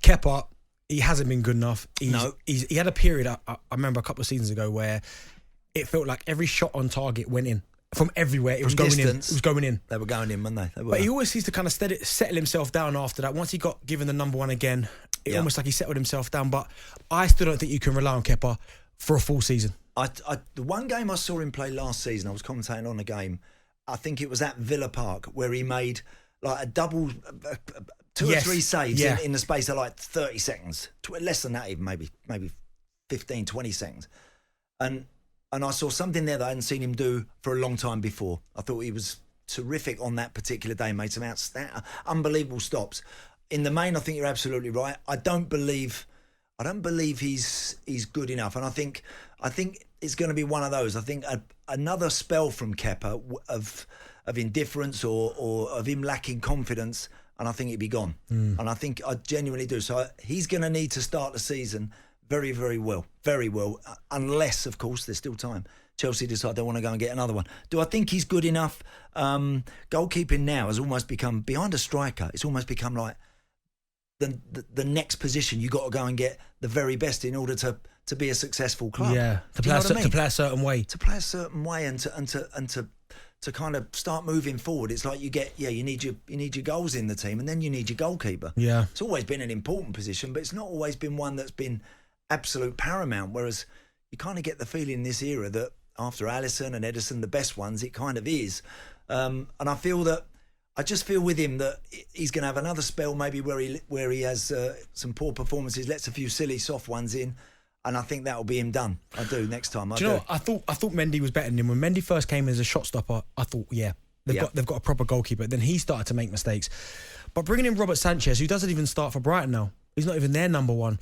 Kepa, he hasn't been good enough. He had a period, I remember a couple of seasons ago, where it felt like every shot on target went in. From everywhere, it was going in. It was going in. They were going in, weren't they? But he always seems to kind of settle himself down after that. Once he got given the number one again, it almost like he settled himself down. But I still don't think you can rely on Kepa for a full season. The one game I saw him play last season, I was commentating on a game. I think it was at Villa Park, where he made like a double, two or three saves in the space of like 30 seconds. Less than that even, maybe 15, 20 seconds. And I saw something there that I hadn't seen him do for a long time before. I thought he was terrific on that particular day, made some unbelievable stops. In the main, I think you're absolutely right. I don't believe he's good enough, and I think it's going to be one of those. I think another spell from Kepa of indifference or of him lacking confidence, and I think he'd be gone. And I think I genuinely do. So he's going to need to start the season very, very well, unless, of course, there's still time. Chelsea decide they want to go and get another one. Do I think he's good enough? Goalkeeping now has almost become, behind a striker, it's almost become like the next position. You got to go and get the very best in order to be a successful club. Yeah, to play a certain way. To play a certain way and to kind of start moving forward. It's like you need your goals in the team, and then you need your goalkeeper. Yeah, it's always been an important position, but it's not always been one that's been absolute paramount. Whereas you kind of get the feeling in this era that after Alisson and Ederson, the best ones, it kind of is. And I just feel with him that he's going to have another spell maybe where he has some poor performances, lets a few silly soft ones in, and I think that'll be him done. I do next time. Do you know what? I thought Mendy was better than him when Mendy first came as a shot stopper. I thought they've got a proper goalkeeper. Then he started to make mistakes. But bringing in Robert Sanchez, who doesn't even start for Brighton now, he's not even their number one.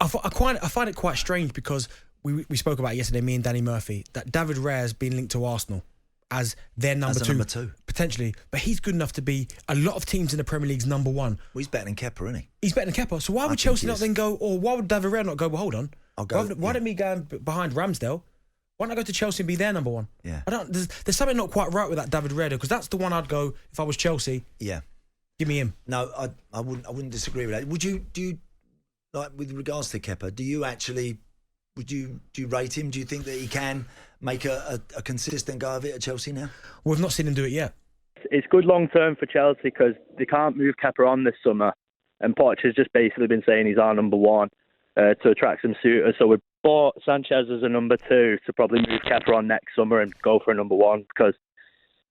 I find it quite strange because we spoke about it yesterday, me and Danny Murphy, that David Raya's been linked to Arsenal as their number two, potentially. But he's good enough to be a lot of teams in the Premier League's number one. Well, he's better than Kepa, isn't he? He's better than Kepa. So why would Chelsea not then go, or why would David Raya not go, well, hold on. Why don't we go behind Ramsdale? Why not go to Chelsea and be their number one? Yeah. There's something not quite right with that David Raya, because that's the one I'd go if I was Chelsea. Yeah. Give me him. No, I wouldn't disagree with that. Do you like, with regards to Kepa, do you rate him? Do you think that he can make a consistent go of it at Chelsea now? We've not seen him do it yet. It's good long term for Chelsea because they can't move Kepa on this summer, and Poch has just basically been saying he's our number one to attract some suitors. So we bought Sanchez as a number two to probably move Kepa on next summer and go for a number one, because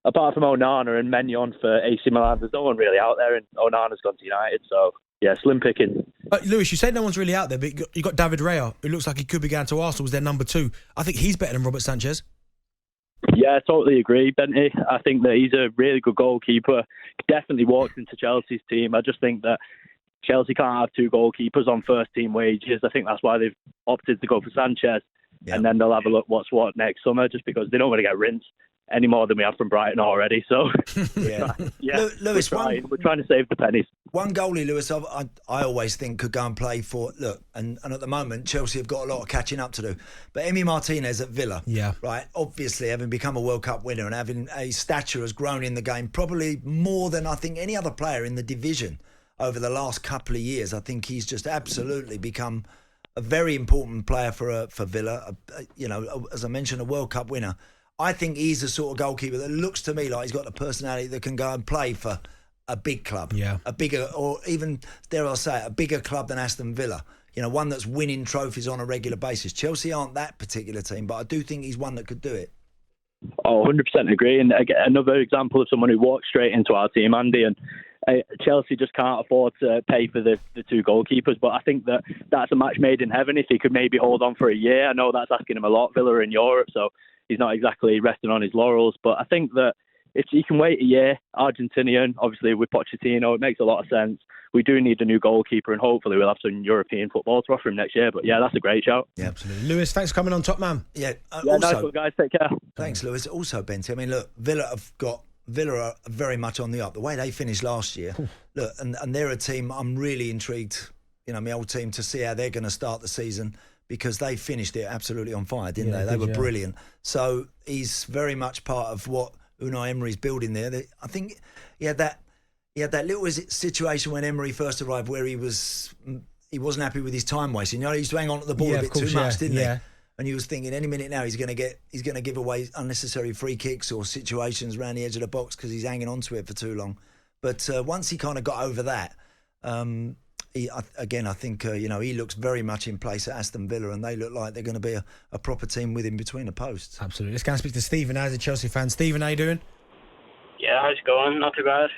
apart from Onana and Maignan for AC Milan, there's no one really out there, and Onana's gone to United, so yeah, slim picking. Lewis, you say no one's really out there, but you got David Raya, who looks like he could be going to Arsenal as their number two. I think he's better than Robert Sanchez. Yeah, I totally agree, Benty. I think that he's a really good goalkeeper. Definitely walks into Chelsea's team. I just think that Chelsea can't have two goalkeepers on first-team wages. I think that's why they've opted to go for Sanchez. Yep. And then they'll have a look what's what next summer, just because they don't want to get rinsed any more than we have from Brighton already. So, Lewis, we're trying to save the pennies. One goalie, Lewis, I always think could go and play for. Look, and at the moment, Chelsea have got a lot of catching up to do. But Emiliano Martinez at Villa, right? Obviously, having become a World Cup winner and having a stature has grown in the game, probably more than I think any other player in the division over the last couple of years. I think he's just absolutely become a very important player for Villa. As I mentioned, a World Cup winner. I think he's the sort of goalkeeper that looks to me like he's got the personality that can go and play for a big club, a bigger, or even, dare I say it, a bigger club than Aston Villa. One that's winning trophies on a regular basis. Chelsea aren't that particular team, but I do think he's one that could do it. Oh, 100% agree. And again, another example of someone who walked straight into our team, Andy, and Chelsea just can't afford to pay for the two goalkeepers, but I think that's a match made in heaven if he could maybe hold on for a year. I know that's asking him a lot. Villa are in Europe, so he's not exactly resting on his laurels, but I think that if you can wait a year, Argentinian, obviously with Pochettino, it makes a lot of sense. We do need a new goalkeeper, and hopefully we'll have some European football to offer him next year. But yeah, that's a great shout. Yeah, absolutely. Lewis, thanks for coming on, top man. Yeah, nice one, guys. Take care. Thanks, Lewis. Also, Benty, I mean, look, Villa are very much on the up. The way they finished last year, look, and they're a team I'm really intrigued, my old team, to see how they're going to start the season, because they finished it absolutely on fire, didn't they? They were brilliant. So he's very much part of what Unai Emery's building there. I think, that he had that little situation when Emery first arrived where he wasn't happy with his time wasting. He used to hang on to the ball a bit too much, didn't he? And he was thinking any minute now he's going to give away unnecessary free kicks or situations around the edge of the box because he's hanging on to it for too long. But once he kind of got over that, I think he looks very much in place at Aston Villa, and they look like they're going to be a proper team with him between the posts. Absolutely. Let's go and speak to Stephen as a Chelsea fan. Stephen, how you doing? Yeah, how's it going? Not too bad.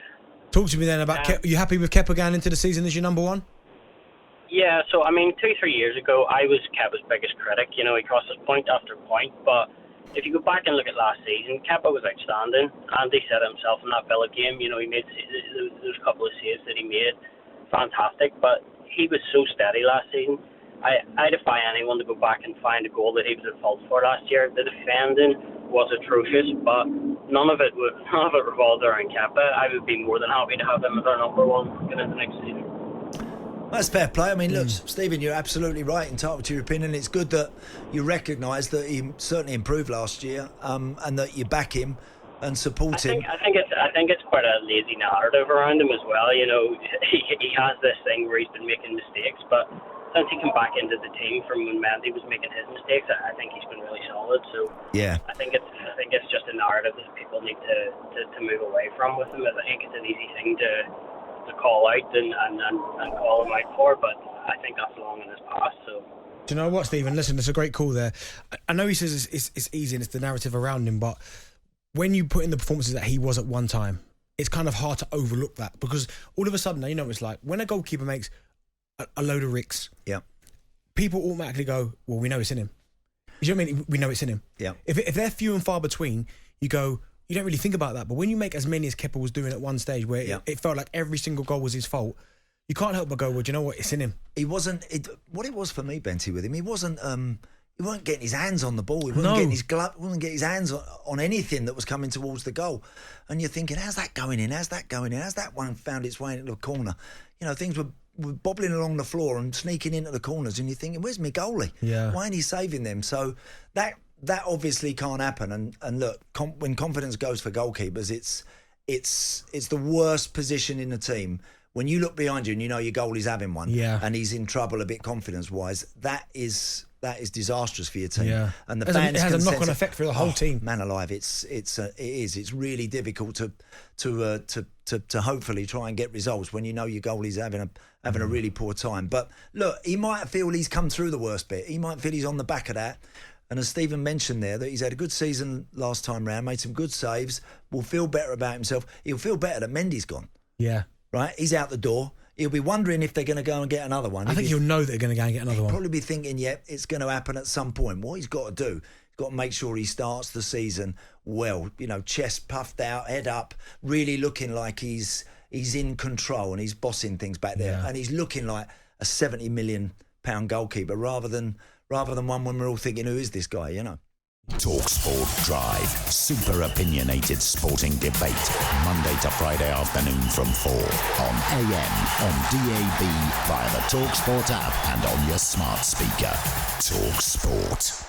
Talk to me then about Kepa. Are you happy with Kepa going into the season as your number one? Yeah, so 2-3 years ago, I was Kepa's biggest critic. He cost us point after point, but if you go back and look at last season, Kepa was outstanding. Andy said it himself in that Villa game. He made those couple of saves that he made, fantastic. But he was so steady last season. I defy anyone to go back and find a goal that he was at fault for last year. The defending was atrocious, but none of it revolved around Kepa. I would be more than happy to have him as our number one going into next season. That's fair play. I mean, look, Stephen, you're absolutely right entitled to your opinion. It's good that you recognise that he certainly improved last year, and that you back him and support him. I think it's quite a lazy narrative around him as well. He has this thing where he's been making mistakes, but since he came back into the team from when Mendy was making his mistakes, I think he's been really solid. So yeah, I think it's just a narrative that people need to move away from with him. I think it's an easy thing to call out and call him out for, but I think that's long in his past. So, do you know what, Stephen? Listen, there's a great call there. I know he says it's easy and it's the narrative around him, but when you put in the performances that he was at one time, it's kind of hard to overlook that, because all of a sudden, it's like when a goalkeeper makes a load of ricks, people automatically go, well, we know it's in him. You know what I mean? We know it's in him. Yeah. If they're few and far between, you don't really think about that. But when you make as many as Kepa was doing at one stage, where it felt like every single goal was his fault, you can't help but go, well, do you know what? It's in him. He wasn't. What it was for me, Benty, with him, he wasn't. He wasn't getting his hands on the ball. He wasn't getting his glove. Wasn't getting his hands on anything that was coming towards the goal. And you're thinking, how's that going in? How's that going in? How's that one found its way into the corner? Things were bobbling along the floor and sneaking into the corners, and you're thinking, where's my goalie? Yeah. Why ain't he saving them? So that obviously can't happen. And look, when confidence goes for goalkeepers, it's the worst position in the team. When you look behind you and you know your goalie's having one, and he's in trouble a bit confidence-wise, that is disastrous for your team. Yeah. And the fans it has a knock-on effect for the whole team. Man alive, it is. It's really difficult to hopefully try and get results when you know your goalie's having a really poor time. But look, he might feel he's come through the worst bit. He might feel he's on the back of that. And as Stephen mentioned there, that he's had a good season last time round, made some good saves, will feel better about himself. He'll feel better that Mendy's gone. Yeah. Right? He's out the door. He'll be wondering if they're going to go and get another one. I think he'll know they're going to go and get another one. He'll probably be thinking, it's going to happen at some point. What he's got to do, he's got to make sure he starts the season well. Chest puffed out, head up, really looking like he's in control and he's bossing things back there. Yeah. And he's looking like a £70 million goalkeeper rather than one when we're all thinking, who is this guy, talkSPORT Drive. Super opinionated sporting debate. Monday to Friday afternoon from 4 on AM, on DAB, via the talkSPORT app and on your smart speaker. talkSPORT.